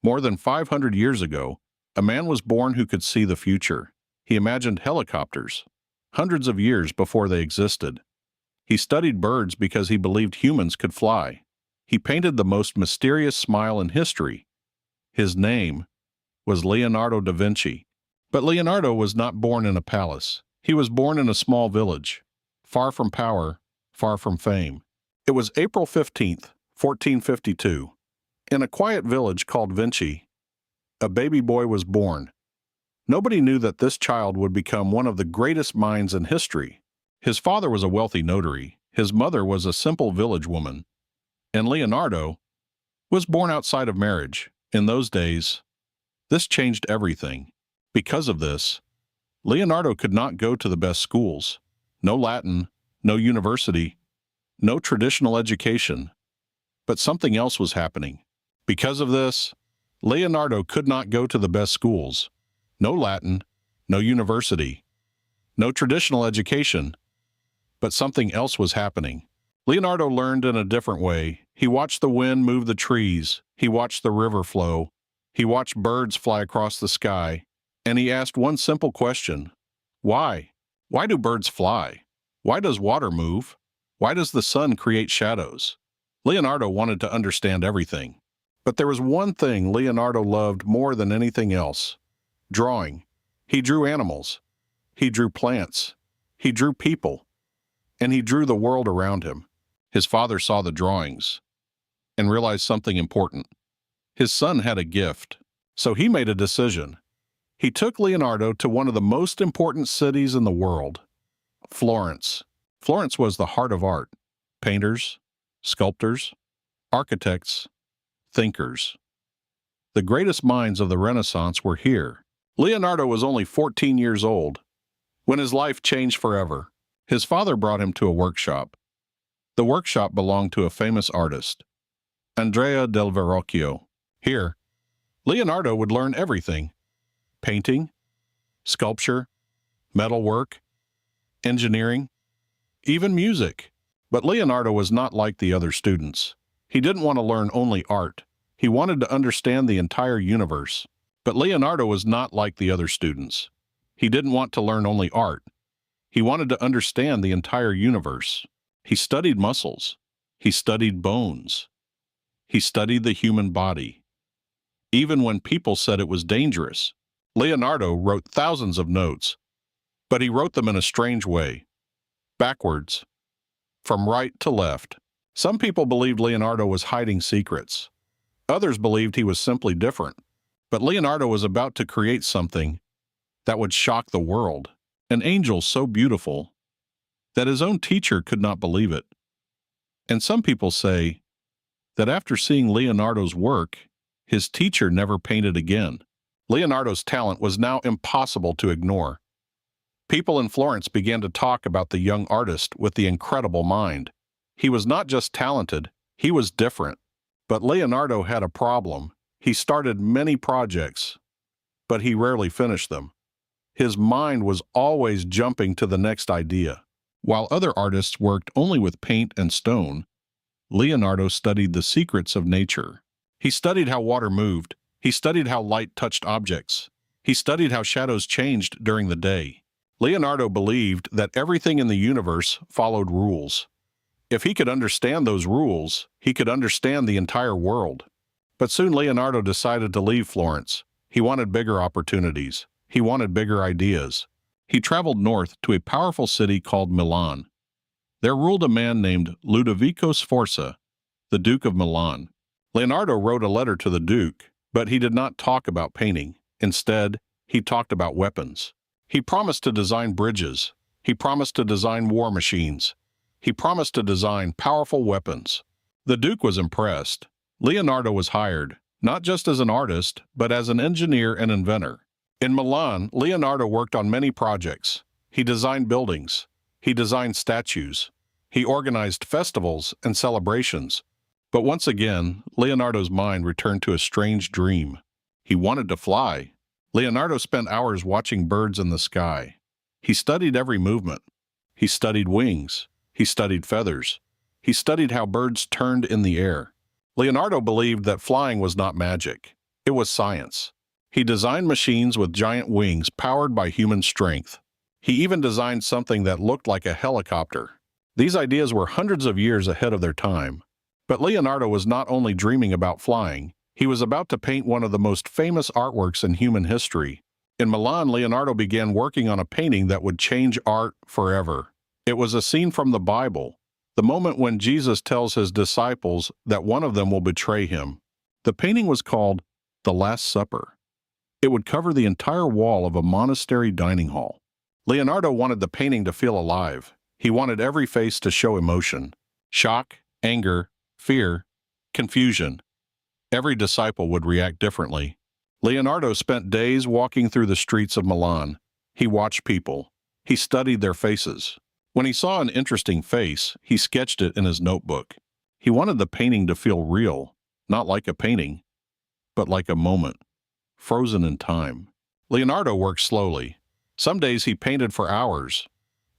More than 500 years ago, a man was born who could see the future. He imagined helicopters, hundreds of years before they existed. He studied birds because he believed humans could fly. He painted the most mysterious smile in history. His name was Leonardo da Vinci. But Leonardo was not born in a palace. He was born in a small village, far from power, far from fame. It was April 15th, 1452. In a quiet village called Vinci, a baby boy was born. Nobody knew that this child would become one of the greatest minds in history. His father was a wealthy notary, his mother was a simple village woman, and Leonardo was born outside of marriage. In those days, this changed everything. Because of this, Leonardo could not go to the best schools. No Latin, no university, no traditional education. But something else was happening. Because of this, Leonardo could not go to the best schools. No Latin, no university, no traditional education. But something else was happening. Leonardo learned in a different way. He watched the wind move the trees. He watched the river flow. He watched birds fly across the sky. And he asked one simple question. Why? Why do birds fly? Why does water move? Why does the sun create shadows? Leonardo wanted to understand everything. But there was one thing Leonardo loved more than anything else: drawing. He drew animals. He drew plants. He drew people. And he drew the world around him. His father saw the drawings and realized something important. His son had a gift. So he made a decision. He took Leonardo to one of the most important cities in the world, Florence. Florence was the heart of art. Painters, sculptors, architects, thinkers. The greatest minds of the Renaissance were here. Leonardo was only 14 years old when his life changed forever. His father brought him to a workshop. The workshop belonged to a famous artist, Andrea del Verrocchio. Here, Leonardo would learn everything: painting, sculpture, metalwork, engineering, even music. But Leonardo was not like the other students. He didn't want to learn only art. He wanted to understand the entire universe. But Leonardo was not like the other students. He didn't want to learn only art. He wanted to understand the entire universe. He studied muscles. He studied bones. He studied the human body. Even when people said it was dangerous, Leonardo wrote thousands of notes, but he wrote them in a strange way, backwards, from right to left. Some people believed Leonardo was hiding secrets. Others believed he was simply different. But Leonardo was about to create something that would shock the world, an angel so beautiful that his own teacher could not believe it. And some people say that after seeing Leonardo's work, his teacher never painted again. Leonardo's talent was now impossible to ignore. People in Florence began to talk about the young artist with the incredible mind. He was not just talented, he was different. But Leonardo had a problem. He started many projects, but he rarely finished them. His mind was always jumping to the next idea. While other artists worked only with paint and stone, Leonardo studied the secrets of nature. He studied how water moved. He studied how light touched objects. He studied how shadows changed during the day. Leonardo believed that everything in the universe followed rules. If he could understand those rules, he could understand the entire world. But soon Leonardo decided to leave Florence. He wanted bigger opportunities. He wanted bigger ideas. He traveled north to a powerful city called Milan. There ruled a man named Ludovico Sforza, the Duke of Milan. Leonardo wrote a letter to the Duke, but he did not talk about painting. Instead, he talked about weapons. He promised to design bridges. He promised to design war machines. He promised to design powerful weapons. The Duke was impressed. Leonardo was hired, not just as an artist, but as an engineer and inventor. In Milan, Leonardo worked on many projects. He designed buildings. He designed statues. He organized festivals and celebrations. But once again, Leonardo's mind returned to a strange dream. He wanted to fly. Leonardo spent hours watching birds in the sky. He studied every movement. He studied wings. He studied feathers. He studied how birds turned in the air. Leonardo believed that flying was not magic. It was science. He designed machines with giant wings powered by human strength. He even designed something that looked like a helicopter. These ideas were hundreds of years ahead of their time. But Leonardo was not only dreaming about flying, he was about to paint one of the most famous artworks in human history. In Milan, Leonardo began working on a painting that would change art forever. It was a scene from the Bible, the moment when Jesus tells his disciples that one of them will betray him. The painting was called The Last Supper. It would cover the entire wall of a monastery dining hall. Leonardo wanted the painting to feel alive. He wanted every face to show emotion: shock, anger, fear, confusion. Every disciple would react differently. Leonardo spent days walking through the streets of Milan. He watched people. He studied their faces. When he saw an interesting face, he sketched it in his notebook. He wanted the painting to feel real, not like a painting, but like a moment, frozen in time. Leonardo worked slowly. Some days he painted for hours.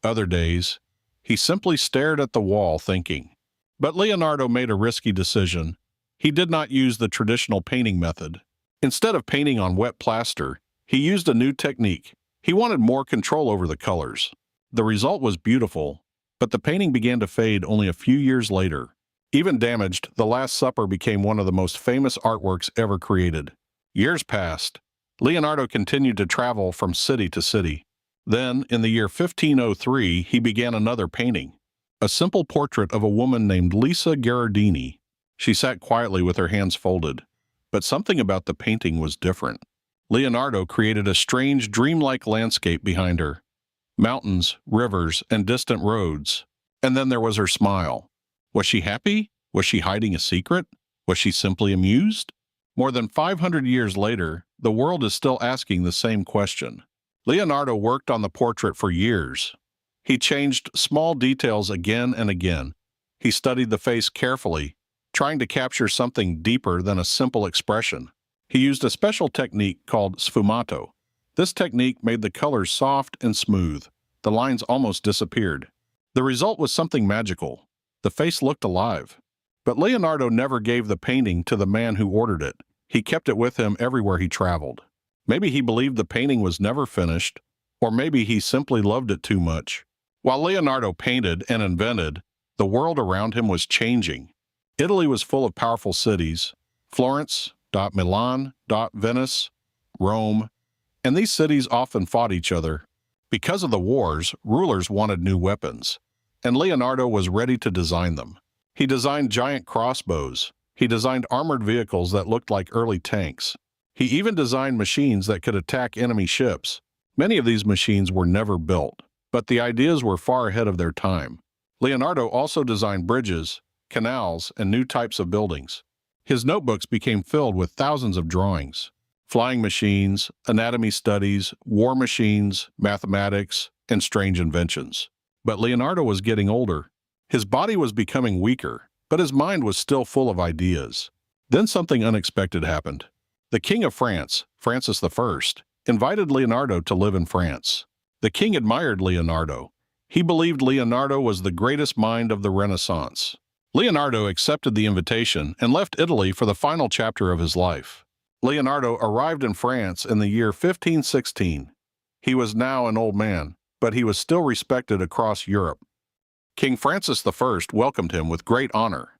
Other days, he simply stared at the wall thinking. But Leonardo made a risky decision. He did not use the traditional painting method. Instead of painting on wet plaster, he used a new technique. He wanted more control over the colors. The result was beautiful, but the painting began to fade only a few years later. Even damaged, The Last Supper became one of the most famous artworks ever created. Years passed. Leonardo continued to travel from city to city. Then, in the year 1503, he began another painting, a simple portrait of a woman named Lisa Gherardini. She sat quietly with her hands folded, but something about the painting was different. Leonardo created a strange, dreamlike landscape behind her. Mountains, rivers, and distant roads. And then there was her smile. Was she happy? Was she hiding a secret? Was she simply amused? More than 500 years later, the world is still asking the same question. Leonardo worked on the portrait for years. He changed small details again and again. He studied the face carefully, trying to capture something deeper than a simple expression. He used a special technique called sfumato. This technique made the colors soft and smooth. The lines almost disappeared. The result was something magical. The face looked alive. But Leonardo never gave the painting to the man who ordered it. He kept it with him everywhere he traveled. Maybe he believed the painting was never finished, or maybe he simply loved it too much. While Leonardo painted and invented, the world around him was changing. Italy was full of powerful cities: Florence, Milan, Venice, Rome, and these cities often fought each other. Because of the wars, rulers wanted new weapons, and Leonardo was ready to design them. He designed giant crossbows. He designed armored vehicles that looked like early tanks. He even designed machines that could attack enemy ships. Many of these machines were never built, but the ideas were far ahead of their time. Leonardo also designed bridges, canals, and new types of buildings. His notebooks became filled with thousands of drawings: flying machines, anatomy studies, war machines, mathematics, and strange inventions. But Leonardo was getting older. His body was becoming weaker, but his mind was still full of ideas. Then something unexpected happened. The King of France, Francis I, invited Leonardo to live in France. The king admired Leonardo. He believed Leonardo was the greatest mind of the Renaissance. Leonardo accepted the invitation and left Italy for the final chapter of his life. Leonardo arrived in France in the year 1516. He was now an old man, but he was still respected across Europe. King Francis I welcomed him with great honor.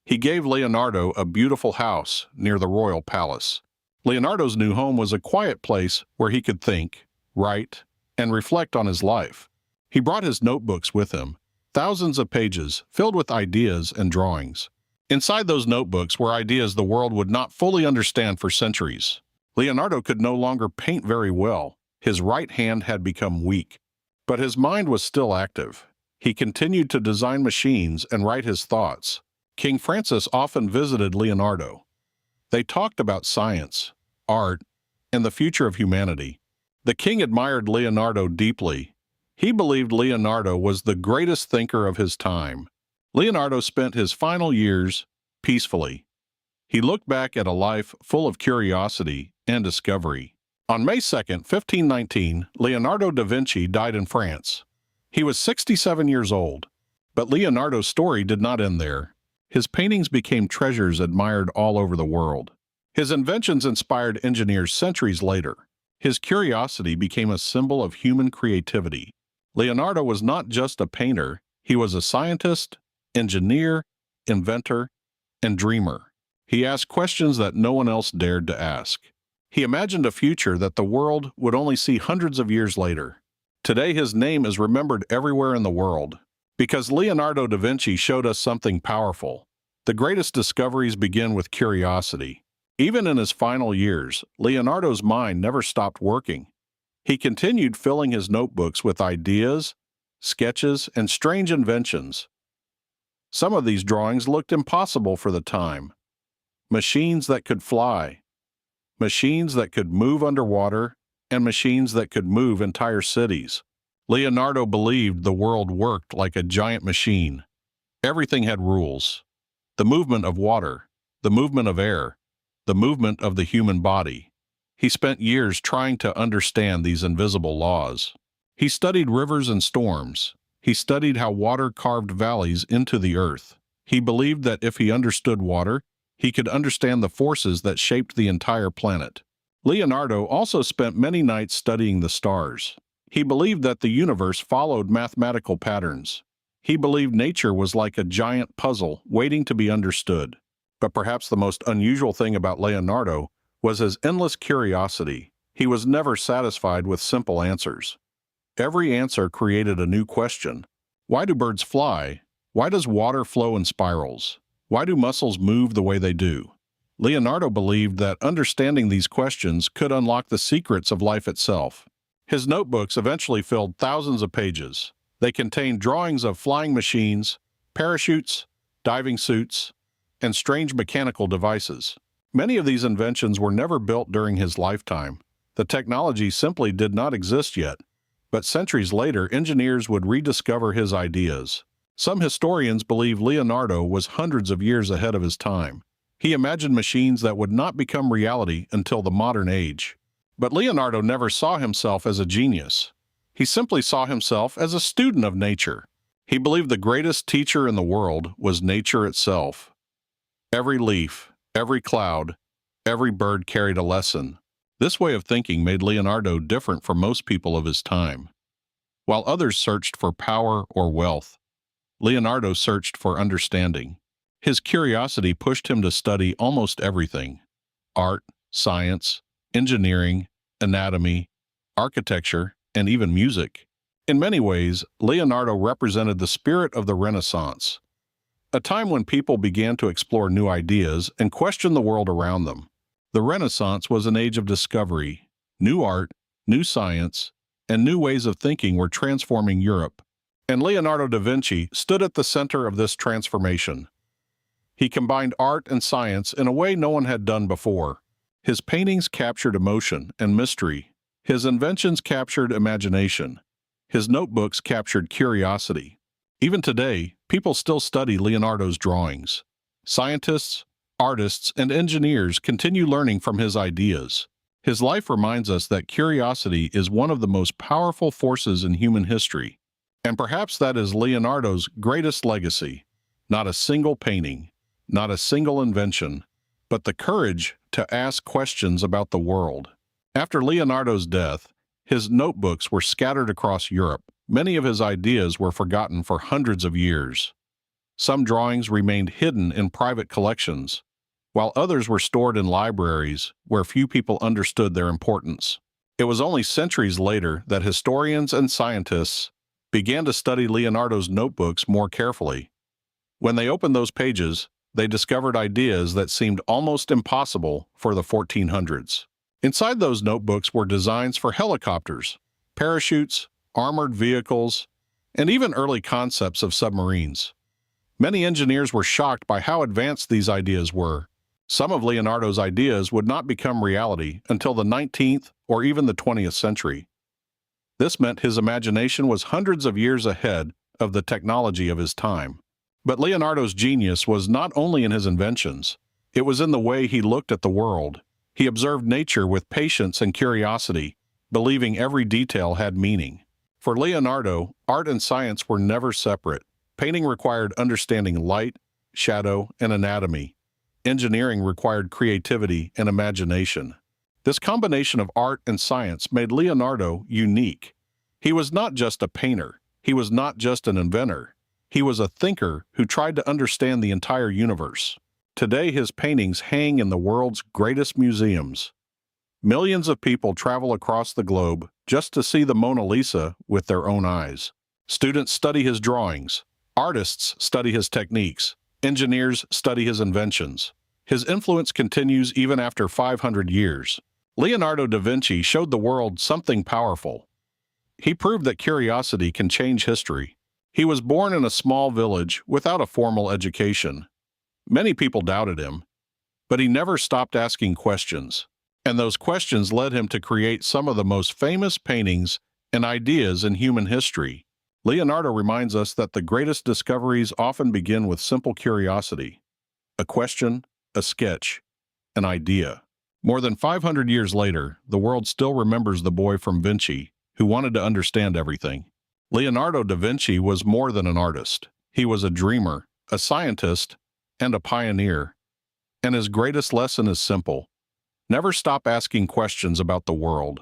He gave Leonardo a beautiful house near the royal palace. Leonardo's new home was a quiet place where he could think, write, and reflect on his life. He brought his notebooks with him, thousands of pages filled with ideas and drawings. Inside those notebooks were ideas the world would not fully understand for centuries. Leonardo could no longer paint very well. His right hand had become weak, but his mind was still active. He continued to design machines and write his thoughts. King Francis often visited Leonardo. They talked about science, art, and the future of humanity. The king admired Leonardo deeply. He believed Leonardo was the greatest thinker of his time. Leonardo spent his final years peacefully. He looked back at a life full of curiosity and discovery. On May 2, 1519, Leonardo da Vinci died in France. He was 67 years old. But Leonardo's story did not end there. His paintings became treasures admired all over the world. His inventions inspired engineers centuries later. His curiosity became a symbol of human creativity. Leonardo was not just a painter, he was a scientist, engineer, inventor, and dreamer. He asked questions that no one else dared to ask. He imagined a future that the world would only see hundreds of years later. Today, his name is remembered everywhere in the world because Leonardo da Vinci showed us something powerful. The greatest discoveries begin with curiosity. Even in his final years, Leonardo's mind never stopped working. He continued filling his notebooks with ideas, sketches, and strange inventions. Some of these drawings looked impossible for the time. Machines that could fly, machines that could move underwater, and machines that could move entire cities. Leonardo believed the world worked like a giant machine. Everything had rules. The movement of water, the movement of air, the movement of the human body. He spent years trying to understand these invisible laws. He studied rivers and storms. He studied how water carved valleys into the earth. He believed that if he understood water, he could understand the forces that shaped the entire planet. Leonardo also spent many nights studying the stars. He believed that the universe followed mathematical patterns. He believed nature was like a giant puzzle waiting to be understood. But perhaps the most unusual thing about Leonardo was his endless curiosity. He was never satisfied with simple answers. Every answer created a new question. Why do birds fly? Why does water flow in spirals? Why do muscles move the way they do? Leonardo believed that understanding these questions could unlock the secrets of life itself. His notebooks eventually filled thousands of pages. They contained drawings of flying machines, parachutes, diving suits, and strange mechanical devices. Many of these inventions were never built during his lifetime. The technology simply did not exist yet. But centuries later, engineers would rediscover his ideas. Some historians believe Leonardo was hundreds of years ahead of his time. He imagined machines that would not become reality until the modern age. But Leonardo never saw himself as a genius. He simply saw himself as a student of nature. He believed the greatest teacher in the world was nature itself. Every leaf, every cloud, every bird carried a lesson. This way of thinking made Leonardo different from most people of his time. While others searched for power or wealth, Leonardo searched for understanding. His curiosity pushed him to study almost everything: art, science, engineering, anatomy, architecture, and even music. In many ways, Leonardo represented the spirit of the Renaissance, a time when people began to explore new ideas and question the world around them. The Renaissance was an age of discovery. New art, new science, and new ways of thinking were transforming Europe. And Leonardo da Vinci stood at the center of this transformation. He combined art and science in a way no one had done before. His paintings captured emotion and mystery. His inventions captured imagination. His notebooks captured curiosity. Even today, people still study Leonardo's drawings. Scientists, artists, and engineers continue learning from his ideas. His life reminds us that curiosity is one of the most powerful forces in human history. And perhaps that is Leonardo's greatest legacy. Not a single painting, not a single invention, but the courage to ask questions about the world. After Leonardo's death, his notebooks were scattered across Europe. Many of his ideas were forgotten for hundreds of years. Some drawings remained hidden in private collections, while others were stored in libraries where few people understood their importance. It was only centuries later that historians and scientists began to study Leonardo's notebooks more carefully. When they opened those pages, they discovered ideas that seemed almost impossible for the 1400s. Inside those notebooks were designs for helicopters, parachutes, armored vehicles, and even early concepts of submarines. Many engineers were shocked by how advanced these ideas were. Some of Leonardo's ideas would not become reality until the 19th or even the 20th century. This meant his imagination was hundreds of years ahead of the technology of his time. But Leonardo's genius was not only in his inventions, it was in the way he looked at the world. He observed nature with patience and curiosity, believing every detail had meaning. For Leonardo, art and science were never separate. Painting required understanding light, shadow, and anatomy. Engineering required creativity and imagination. This combination of art and science made Leonardo unique. He was not just a painter. He was not just an inventor. He was a thinker who tried to understand the entire universe. Today, his paintings hang in the world's greatest museums. Millions of people travel across the globe just to see the Mona Lisa with their own eyes. Students study his drawings. Artists study his techniques. Engineers study his inventions. His influence continues even after 500 years. Leonardo da Vinci showed the world something powerful. He proved that curiosity can change history. He was born in a small village without a formal education. Many people doubted him, but he never stopped asking questions. And those questions led him to create some of the most famous paintings and ideas in human history. Leonardo reminds us that the greatest discoveries often begin with simple curiosity. A question, a sketch, an idea. More than 500 years later, the world still remembers the boy from Vinci who wanted to understand everything. Leonardo da Vinci was more than an artist. He was a dreamer, a scientist, and a pioneer. And his greatest lesson is simple. Never stop asking questions about the world.